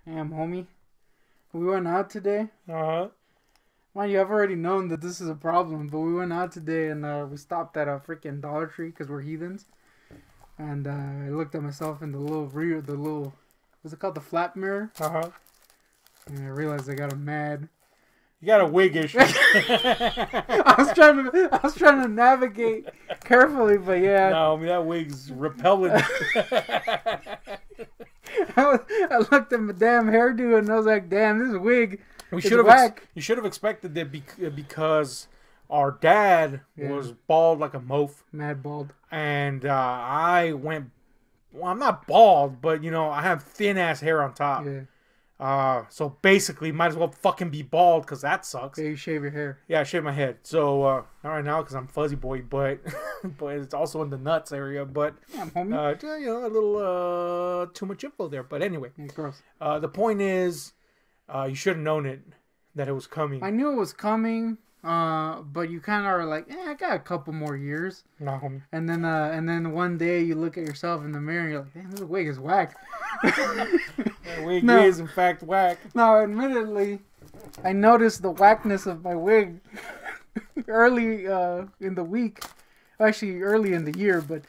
Damn, homie. We went out today. Uh-huh. Mind you, I've already known that this is a problem, but we went out today and we stopped at a freaking Dollar Tree because we're heathens. And I looked at myself in the little rear, what's it called? The flap mirror. Uh-huh. And I realized I got a mad. You got a wig issue. I was trying to navigate carefully, but yeah. No, I mean, that wig's repellent. I looked at my damn hairdo and I was like, damn, this wig You is whack. you should have expected that because our dad was bald like a moaf. Mad bald. And I went, well, I'm not bald, but, I have thin-ass hair on top. Yeah. So basically, might as well fucking be bald because that sucks. Yeah, you shave your hair. Yeah, I shave my head. So, not right now because I'm fuzzy boy, but but it's also in the nuts area. But, Damn, homie. a little too much info there. But anyway, Yeah, gross. the point is, you should have known that it was coming. I knew it was coming, but you kind of are like, I got a couple more years. Nah, homie. And then one day you look at yourself in the mirror and you're like, damn, this wig is whack. That wig No. is, in fact, whack. Now, admittedly, I noticed the whackness of my wig early in the week. Actually, early in the year, but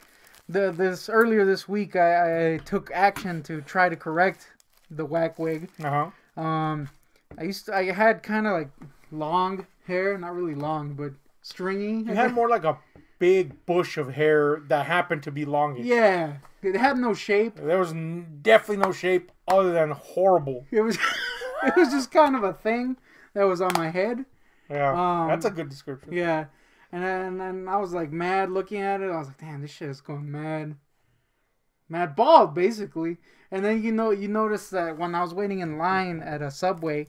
earlier this week, I took action to try to correct the whack wig. Uh-huh. I had kind of like long hair, not really long, but stringy. You had more like a big bush of hair that happened to be longish. Yeah, it had no shape. There was definitely no shape other than horrible. It was it was just kind of a thing that was on my head. Yeah, that's a good description. Yeah, and I was like mad looking at it. I was like, damn, this shit is going mad bald basically. And then you notice that when I was waiting in line at a Subway,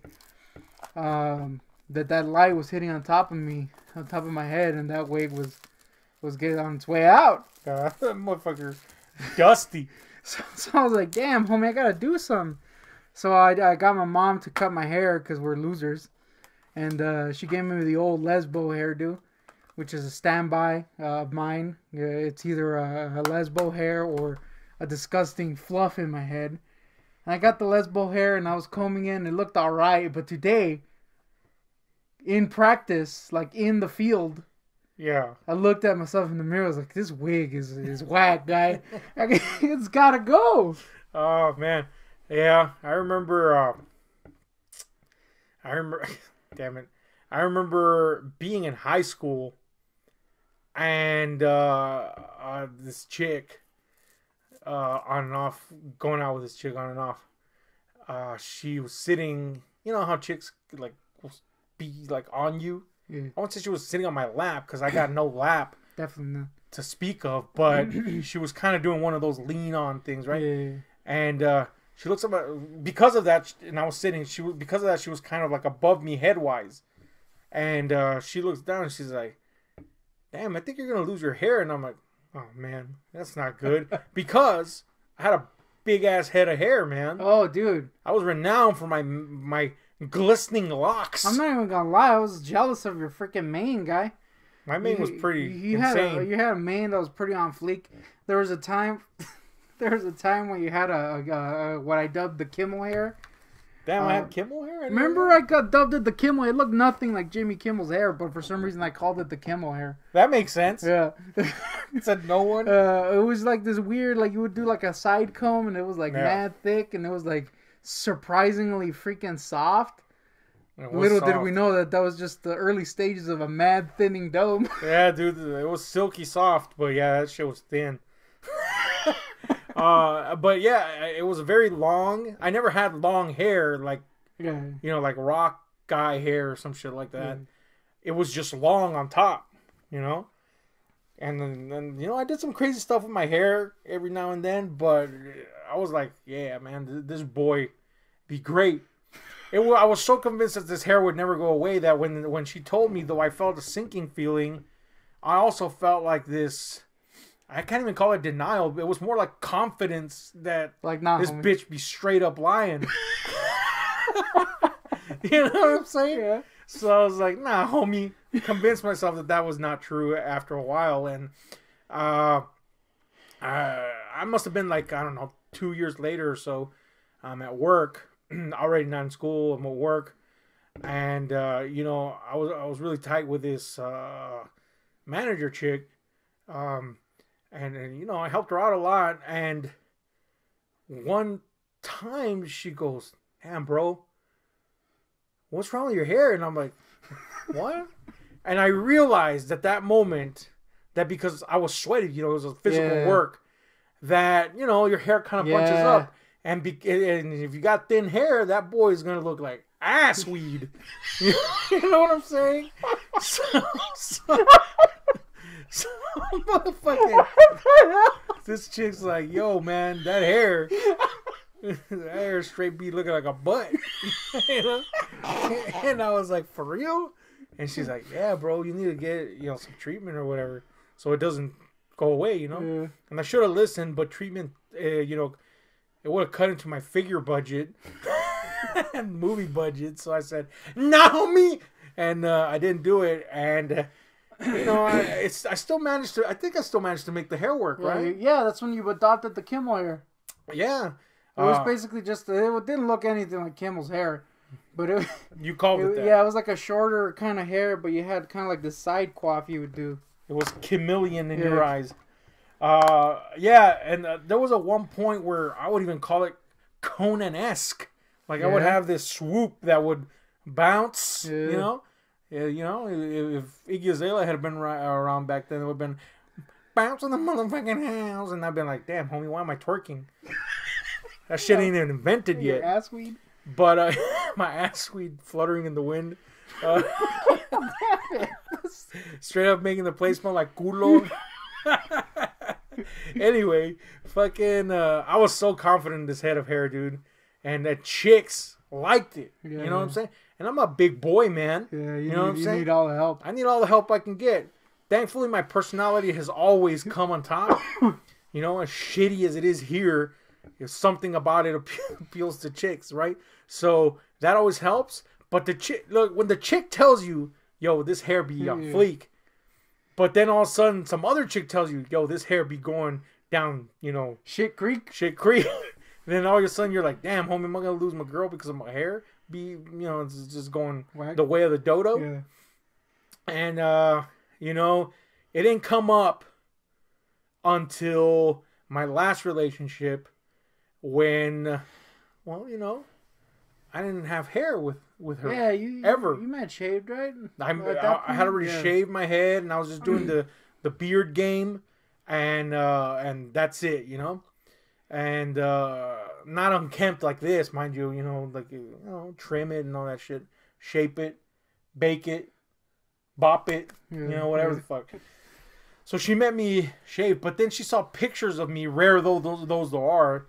that light was hitting on top of me, on top of my head, and that wig was getting on its way out. That motherfucker dusty. So I was like, damn, homie, I gotta do something. So I got my mom to cut my hair because we're losers. And she gave me the old lesbo hairdo, which is a standby of mine. It's either a lesbo hair or a disgusting fluff in my head. And I got the lesbo hair and I was combing it and it looked alright. But today, in practice, like in the field, Yeah. I looked at myself in the mirror. I was like, this wig is whack, guy. It's gotta go. Oh man, yeah. I remember. Damn it. I remember being in high school, and this chick, on and off, going out with this chick on and off. She was sitting. You know how chicks like will be like on you. Yeah, I won't say she was sitting on my lap because I got no lap definitely not. to speak of, but she was kind of doing one of those lean on things, right? Yeah. And she looks up because of that, and I was sitting. Because of that, she was kind of like above me headwise, and she looks down and she's like, "Damn, I think you're gonna lose your hair." And I'm like, "Oh man, that's not good," because I had a big ass head of hair, man. Oh, dude. I was renowned for my glistening locks. I'm not even gonna lie. I was jealous of your freaking mane, guy. My mane was pretty you insane. You had a mane that was pretty on fleek. There was a time when you had a what I dubbed the Kimmel hair. Damn, I had Kimmel hair? Remember I got dubbed it the Kimmel. It looked nothing like Jimmy Kimmel's hair, but for some reason I called it the Kimmel hair. That makes sense. Yeah. It said no one. It was like this weird, like you would do like a side comb and it was like mad thick and it was like surprisingly freaking soft. Little did we know that was just the early stages of a mad thinning dome. Yeah, dude, it was silky soft, but yeah, that shit was thin. But yeah, it was very long. I never had long hair like, like rock guy hair or some shit like that. It was just long on top, And then I did some crazy stuff with my hair every now and then, but I was like, yeah, man, this boy be great. I was so convinced that this hair would never go away that when she told me, though I felt a sinking feeling, I also felt like this, I can't even call it denial. It was more like confidence that like, nah, this homie. bitch be straight up lying. You know what I'm saying? Yeah. So I was like, nah, homie. Convinced myself that was not true after a while. And I must have been like, I don't know, 2 years later or so. I'm at work. already not in school. I'm at work, and you know, I was really tight with this manager chick, um, and you know, I helped her out a lot. And one time she goes, "Damn, bro, what's wrong with your hair?" And I'm like, "What?" And I realized at that moment that because I was sweaty, you know, it was a physical work, that, you know, your hair kind of bunches up. And if you got thin hair, that boy is going to look like ass weed. You know what I'm saying? So motherfucking, this chick's like, yo, man, that hair straight be looking like a butt. You know? And I was like, for real? And she's like, yeah, bro, you need to get, you know, some treatment or whatever so it doesn't go away, you know? Yeah. And I should have listened, but treatment, you know, it would have cut into my figure budget and movie budget. So I said, no, me. And I didn't do it. And, you know, I still managed to, I think I still managed to make the hair work, right? Yeah, that's when you adopted the Kimmel hair. Yeah. It was basically just, it didn't look anything like Kimmel's hair. But it, you called it that. Yeah, it was like a shorter kind of hair, but you had kind of like the side coif you would do. It was chameleon in your eyes. Yeah, and there was one point where I would even call it Conan-esque. Like I would have this swoop that would bounce, you know? Yeah, you know, if Iggy Azalea had been around back then, it would have been bouncing the motherfucking house. And I'd been like, damn, homie, why am I twerking? That shit ain't even invented yet. Your ass weed? But my ass weed fluttering in the wind. Straight up making the place smell like culo. Anyway, fucking, I was so confident in this head of hair, dude. And the chicks liked it. Yeah, you know what I'm saying? And I'm a big boy, man. Yeah, you know what I'm saying? You need all the help. I need all the help I can get. Thankfully, my personality has always come on top. You know, as shitty as it is here, if something about it appeals to chicks, right? So that always helps. But the chick, look, when the chick tells you, yo, this hair be on fleek, but then all of a sudden some other chick tells you, yo, this hair be going down, you know, shit creek. Then all of a sudden you're like, damn, homie, am I gonna lose my girl because of my hair? You know, it's just going the way of the dodo. Yeah. And you know, it didn't come up until my last relationship when, well, you know, I didn't have hair with her. Yeah, you meant shaved, right? I had already shaved my head, and I was just doing the beard game, and that's it, you know, and not unkempt like this, mind you, you know, like, you know, trim it and all that shit, shape it, bake it, bop it, you know, whatever the fuck. So she met me shaved, but then she saw pictures of me, rare though those are,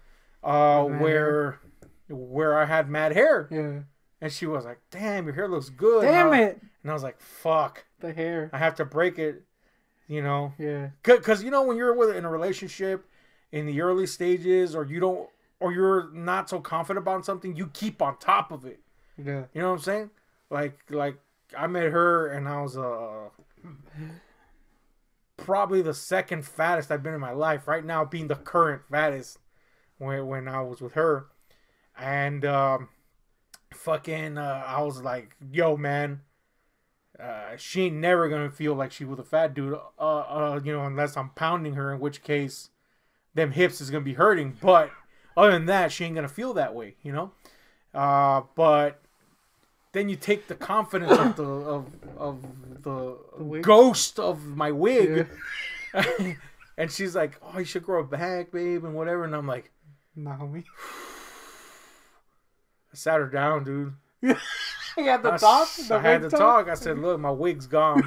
where I had mad hair. Yeah. And she was like, damn, your hair looks good. Damn it. And I was like, fuck. The hair. I have to break it, you know. Yeah. Because, you know, when you're in a relationship in the early stages, or you're not so confident about something, you keep on top of it. Yeah. You know what I'm saying? Like I met her and I was probably the second fattest I've been in my life. Right now being the current fattest when I was with her. And fucking I was like, yo, man, she ain't never gonna feel like she was a fat dude, you know, unless I'm pounding her, in which case them hips is gonna be hurting. But other than that, she ain't gonna feel that way, you know. But then you take the confidence of the ghost of my wig, and she's like, oh, you should grow it back, babe, and whatever. And I'm like, nah, homie. I sat her down, dude. You had to talk? I had to talk. I said, look, my wig's gone.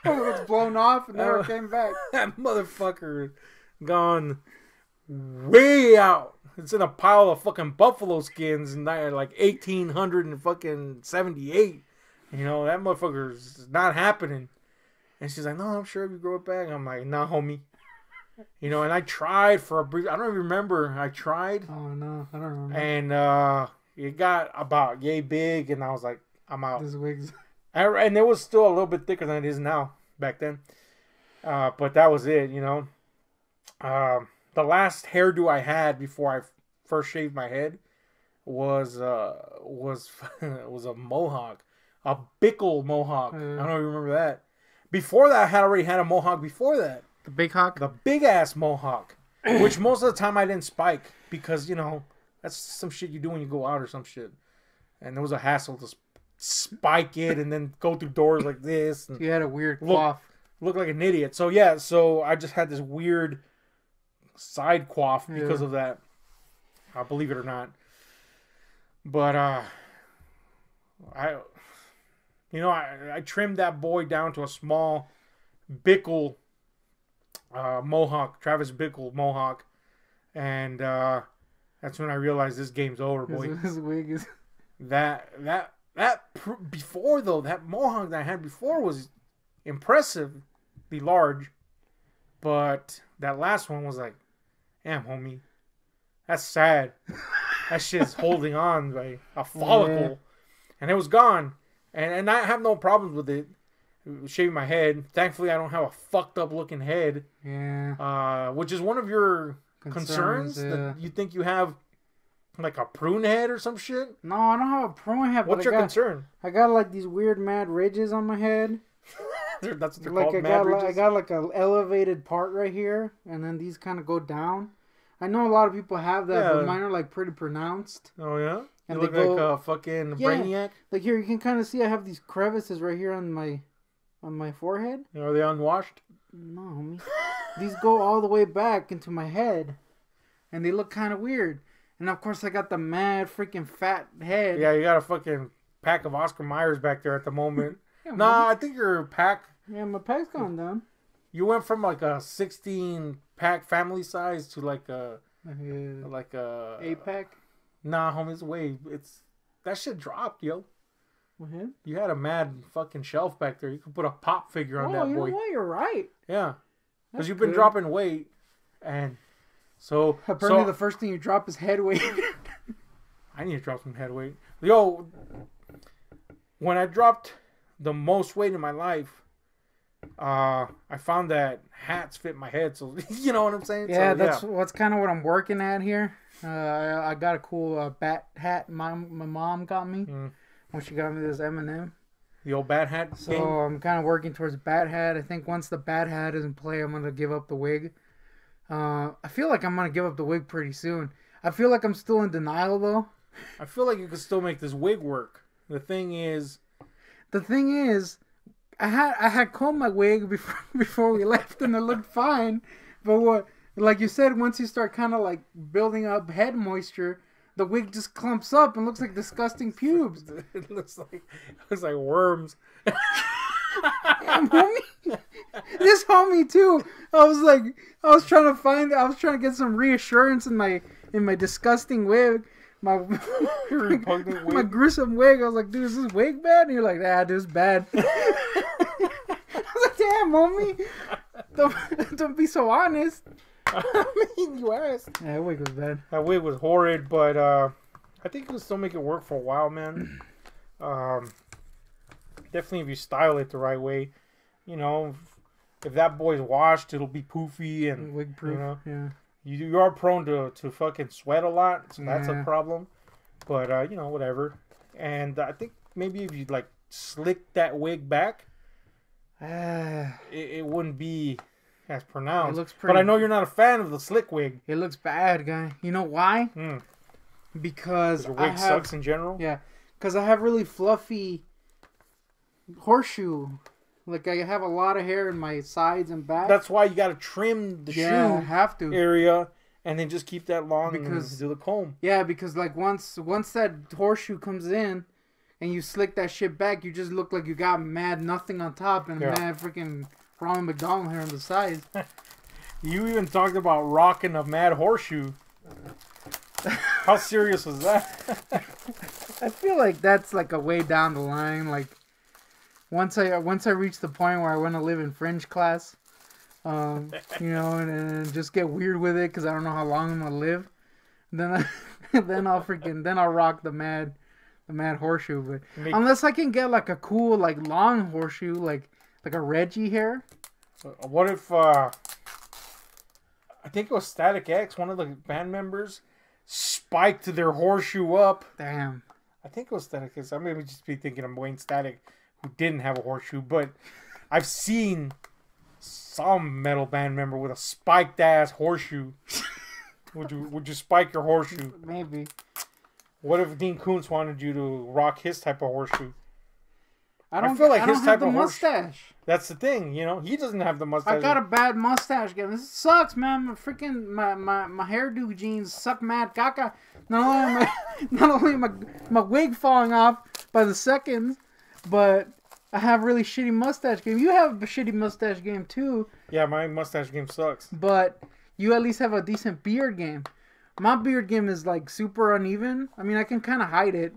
It was blown off and never came back. That motherfucker gone way out. It's in a pile of fucking buffalo skins and like 1878. You know, that motherfucker's not happening. And she's like, no, I'm sure if you grow it back. I'm like, nah, homie. You know, and I tried for a brief, I don't even remember. I tried. Oh, no, I don't remember. And it got about yay big, and I was like, I'm out. This wigs. And it was still a little bit thicker than it is now back then. But that was it, you know. The last hairdo I had before I first shaved my head was was a mohawk, a bickle mohawk. I don't know if you remember that. Before that, I had already had a mohawk. Before that, The big hawk. the big ass mohawk, which most of the time I didn't spike because that's some shit you do when you go out or some shit, and it was a hassle to spike it and then go through doors like this. And You had a weird coif. look like an idiot. So yeah, so I just had this weird side coif because of that. I believe it or not. But I trimmed that boy down to a small Bickle mohawk, Travis Bickle mohawk, and that's when I realized this game's over, boy. His wig is before though, that mohawk that I had before was impressively large, but that last one was like, damn, homie, that's sad. That shit's holding on by a follicle, and it was gone. And I have no problems with it. Shaving my head. Thankfully, I don't have a fucked up looking head. Yeah. Which is one of your concerns that you think you have like a prune head or some shit. No, I don't have a prune head. What's your concern? I got like these weird mad ridges on my head. That's what they're like called, mad ridges? I got like an elevated part right here, and then these kind of go down. I know a lot of people have that, but mine are like pretty pronounced. Oh yeah, and you look like a fucking brainiac. Like here, you can kind of see I have these crevices right here on my forehead. Are they unwashed? No, homie. These go all the way back into my head, and they look kind of weird. And of course, I got the mad freaking fat head. Yeah, you got a fucking pack of Oscar Mayers back there at the moment. Nah, I think your pack. Yeah, my pack's gone down. You went from like a 16-pack family size to like a 8-pack. Nah, homie, that shit dropped, yo. What? You had a mad fucking shelf back there. You could put a pop figure on that boy. You know what? You're right. Yeah, because you've been dropping weight, and so apparently the first thing you drop is head weight. I need to drop some head weight, yo. When I dropped the most weight in my life, I found that hats fit my head, so you know what I'm saying. Yeah, that's kind of what I'm working at here. I got a cool bat hat my mom got me when she got me this M&M. The old bat hat. So I'm kind of working towards bat hat. I think once the bat hat is in play, I'm gonna give up the wig. I feel like I'm gonna give up the wig pretty soon. I feel like I'm still in denial though. I feel like you could still make this wig work. The thing is, I had combed my wig before we left, and it looked fine. But like you said, once you start kind of like building up head moisture, the wig just clumps up and looks like disgusting pubes. It looks like worms. Homie, this homie too. I was trying to get some reassurance in my disgusting wig. My repugnant wig. My gruesome wig. I was like, dude, is this wig bad? And you're like, nah, dude, it's bad. I was like, damn, homie. Don't be so honest. I mean, you asked. Yeah, that wig was bad. That wig was horrid, but I think you can still make it work for a while, man. Definitely if you style it the right way. You know, if that boy's washed, it'll be poofy and wig proof. You know, yeah. You are prone to fucking sweat a lot, so that's a problem. But whatever. And I think maybe if you like slick that wig back, it wouldn't be as pronounced. It looks pretty. But I know you're not a fan of the slick wig. It looks bad, guy. You know why? Because your wig sucks in general. Yeah, because I have really fluffy horseshoe. Like I have a lot of hair in my sides and back. That's why you got to trim the shoe have to. area and then just keep that long and do the comb. Yeah, because like once that horseshoe comes in and you slick that shit back, you just look like you got mad nothing on top and mad freaking Ronald McDonald hair on the sides. You even talked about rocking a mad horseshoe. How serious was that? I feel like that's like a way down the line. Like once I reach the point where I want to live in French class, and just get weird with it because I don't know how long I'm gonna live. Then I'll rock the mad horseshoe. But unless I can get like a cool like long horseshoe like a Reggie hair. What if I think it was Static X, one of the band members, spiked their horseshoe up. Damn. I think it was Static. I may just be thinking of Wayne Static, who didn't have a horseshoe, but I've seen some metal band member with a spiked ass horseshoe. Would you spike your horseshoe? Maybe. What if Dean Koontz wanted you to rock his type of horseshoe? I feel like his type of mustache. That's the thing, you know. He doesn't have the mustache. I got a bad mustache game. This sucks, man. My hairdo jeans suck mad caca. Not only my wig falling off by the seconds, but I have really shitty mustache game. You have a shitty mustache game too. Yeah, my mustache game sucks. But you at least have a decent beard game. My beard game is like super uneven. I mean, I can kind of hide it.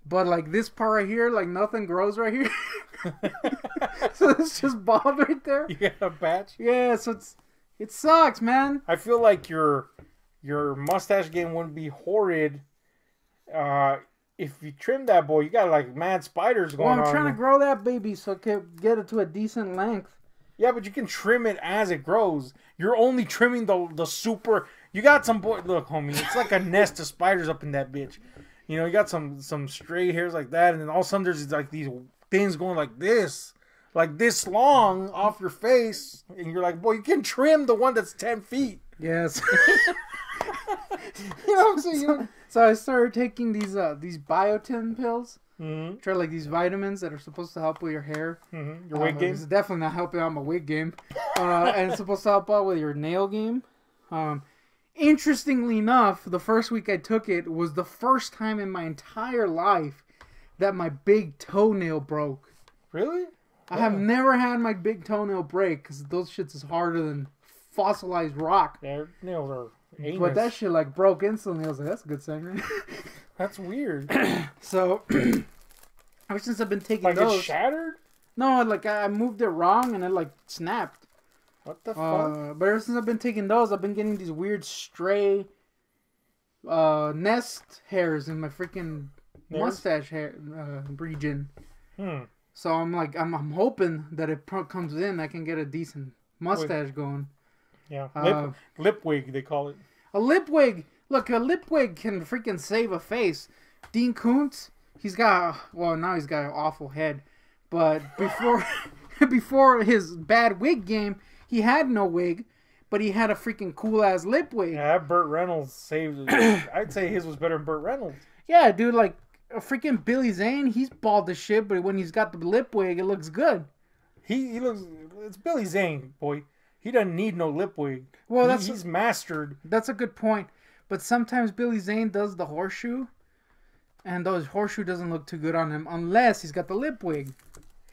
But like this part right here, like nothing grows right here. So it's just bald right there. You got a patch? Yeah, so it sucks, man. I feel like your mustache game wouldn't be horrid if you trim that boy. You got like mad spiders going on. Well, I'm trying to grow that baby so I can get it to a decent length. Yeah, but you can trim it as it grows. You're only trimming the super. You got some boy. Look, homie, it's like a nest of spiders up in that bitch. You know, you got some stray hairs like that, and then all of a sudden there's like these things going like this long off your face, and you're like, boy, you can trim the one that's 10 feet. Yes. You know what I'm saying? So I started taking these biotin pills. Mm-hmm. Try like these vitamins that are supposed to help with your hair. Mm-hmm. Your wig game? It's definitely not helping out my wig game. And it's supposed to help out with your nail game. Interestingly enough, the first week I took it was the first time in my entire life that my big toenail broke. Really? I have never had my big toenail break because those shits is harder than fossilized rock. Their nails are anus. But that shit like broke instantly. I was like, that's a good segment. That's weird. So, ever since I've been taking like those... Like it shattered? No, like I moved it wrong and it like snapped. What the fuck? But ever since I've been taking those, I've been getting these weird stray nest hairs in my freaking mustache hair region. So I'm like, I'm hoping that it comes in, I can get a decent mustache going. Yeah, lip wig they call it. A lip wig. Look, a lip wig can freaking save a face. Dean Koontz, now he's got an awful head. But before his bad wig game, he had no wig, but he had a freaking cool ass lip wig. Yeah, Burt Reynolds saved it. I'd say his was better than Burt Reynolds. Yeah, dude, like a freaking Billy Zane, he's bald as shit, but when he's got the lip wig, it looks good. He looks. It's Billy Zane, boy. He doesn't need no lip wig. Well, he's mastered. That's a good point. But sometimes Billy Zane does the horseshoe, and those horseshoe doesn't look too good on him unless he's got the lip wig.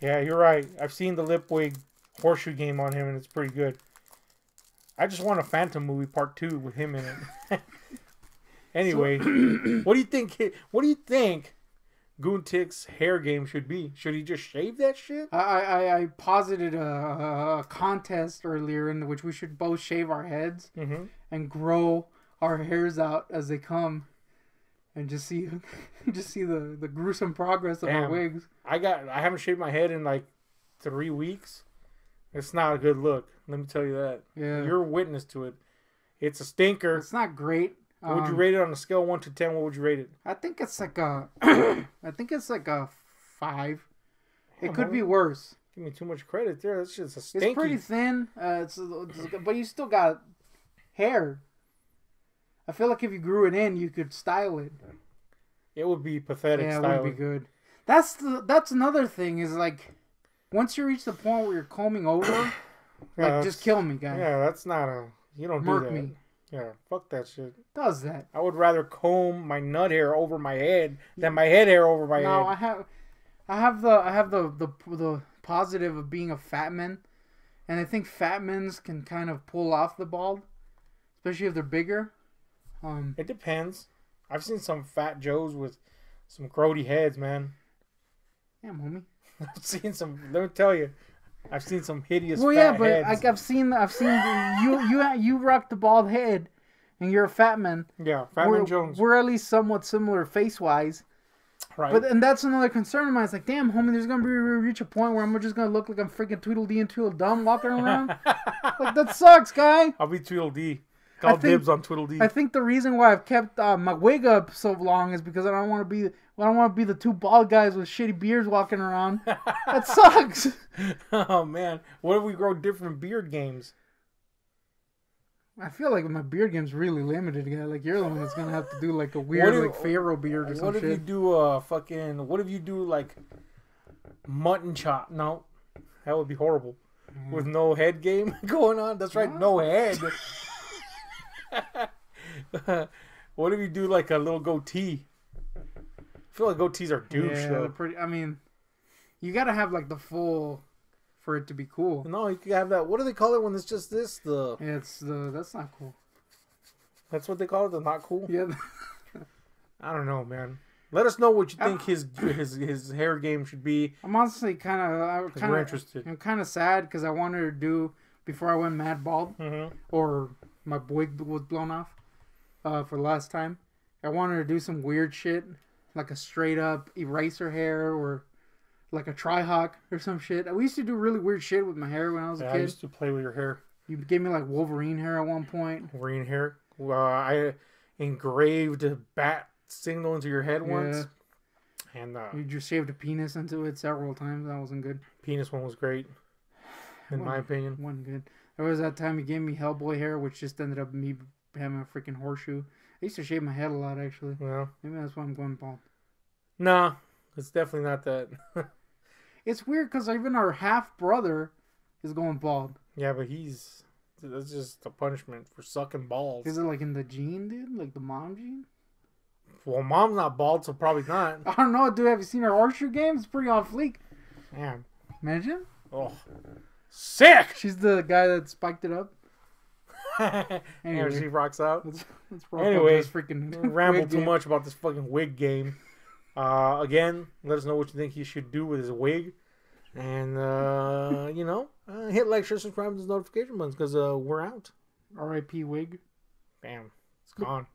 Yeah, you're right. I've seen the lip wig horseshoe game on him, and it's pretty good. I just want a Phantom movie part 2 with him in it. Anyway, what do you think? What do you think Goontick's hair game should be? Should he just shave that shit? I posited a contest earlier in which we should both shave our heads and grow our hairs out as they come, and just see the gruesome progress of our wigs. I haven't shaved my head in like 3 weeks. It's not a good look. Let me tell you that. Yeah, you're a witness to it. It's a stinker. It's not great. What would you rate it on a scale of 1 to 10? What would you rate it? I think it's like a, I think it's like a 5. It could be worse. Give me too much credit there. That's just a stinky. It's pretty thin. But you still got hair. I feel like if you grew it in, you could style it. It would be pathetic. Yeah, it would be good. That's another thing is like, once you reach the point where you're combing over, like just kill me, guys. Yeah, that's not a. You don't Murk do that. me. Yeah, fuck that shit. Does that? I would rather comb my nut hair over my head than my head hair over my head. No, I have the positive of being a fat man, and I think fat men can kind of pull off the bald, especially if they're bigger. It depends. I've seen some fat Joes with some grody heads, man. Damn, homie. I've seen some. Let me tell you, I've seen some hideous. Well, fat yeah, but heads. I've seen you rock the bald head, and you're a fat man. Yeah, Fat Man Jones. We're at least somewhat similar face wise. Right. And that's another concern of mine. It's like, damn, homie, there's gonna reach a point where I'm just gonna look like I'm freaking Tweedledee and Tweedledum walking around. Like, that sucks, guy. I'll be Tweedledee. Call dibs on Tweedledee. I think the reason why I've kept my wig up so long is because I don't want to be the two bald guys with shitty beards walking around. That sucks. Oh man, what if we grow different beard games? I feel like my beard game's really limited, guy. Like you're the one that's gonna have to do like a weird pharaoh beard or something. What if you do a fucking? What if you do like mutton chop? No, that would be horrible. With no head game going on. That's right, no head. What if you do like a little goatee? I feel like goatees are douche though. I mean, you gotta have like the full for it to be cool. No, you can have that. What do they call it when it's just this? That's not cool. That's what they call it. The not cool. Yeah. I don't know, man. Let us know what you think his hair game should be. I'm honestly we're interested. I'm kind of sad because I wanted to do before I went mad bald or my wig was blown off for the last time. I wanted to do some weird shit like a straight up eraser hair or like a tri-hawk or some shit. We used to do really weird shit with my hair when I was a kid. I used to play with your hair. You gave me like Wolverine hair at one point. Wolverine hair. I engraved a bat signal into your head once. And you just shaved a penis into it several times. That wasn't good. Penis one was great, in my opinion. Wasn't good. There was that time you gave me Hellboy hair, which just ended up me having a freaking horseshoe. I used to shave my head a lot, actually. Well, maybe that's why I'm going bald. Nah, it's definitely not that. It's weird because even our half brother is going bald. Yeah, but that's just a punishment for sucking balls. Is it like in the gene, dude? Like the mom gene? Well, mom's not bald, so probably not. I don't know, dude. Have you seen her horseshoe game? It's pretty on fleek. Man. Imagine. Oh. Sick! She's the guy that spiked it up. Anyway, she rocks out. Let's anyway, freaking ramble too much about this fucking wig game. Again, let us know what you think he should do with his wig. And, hit like, share, subscribe, and those notification buttons because we're out. R.I.P. wig. Bam. It's gone.